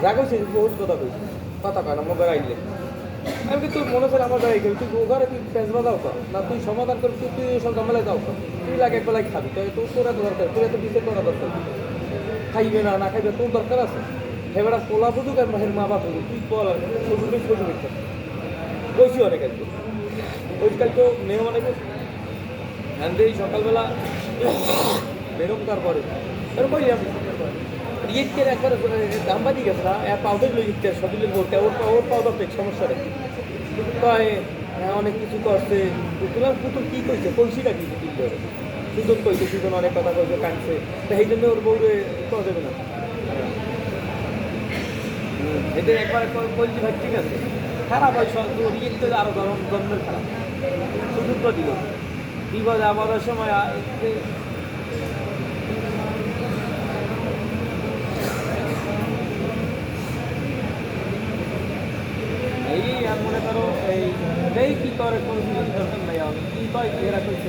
যা কইছি বহুত কথা কইছি কথা কয় না মোবাইল আইলে আমি কি তোর মনে করে আমার গাড়ি তুই ঘরে তুই পেঁচ বাজাও কর না তুই সমাধান করে তুই সব ঝামেলায় যাও কর তুই লাগে এক বেলায় খাবি তাই তোর এত দরকার তোর এত বিচার করা দরকার খাইবে না খাইবে তোর দরকার আছে হেবেটা পোলা বুঝুক আর মাহের মা বাপ বুঝুক তুই বল শ্বশুর শ্বশুর কইছি অনেক আজকে ওইকাল তো মেয়ে অনেক এই সকালবেলা বেরোম তারপরে এরকম কইলি আমি ইয়ের একবার দামবাদি গেছে না পাউডার লই ইচ্ছে সবিলের বোরটা ওর পাউডার পেক সমস্যা রে কয় অনেক কিছু করছে পুতুলার পুতুল কী কইছে কইছিটা কি পুতুল সুজন কইছে সুজন অনেক কথা কইছে কাঁদছে তো সেই জন্য ওর বউরে করা যাবে না এতে একবার কইছি ভাই ঠিক আছে খারাপ হয় তোর ইয়েতে আরও গরমের খারাপ সুযোগ তো দিল বিপদে আমাদের সময় এই আর মনে করো এই কী করে কোনো দরকার নাই আমি কী কয় এরা কইছে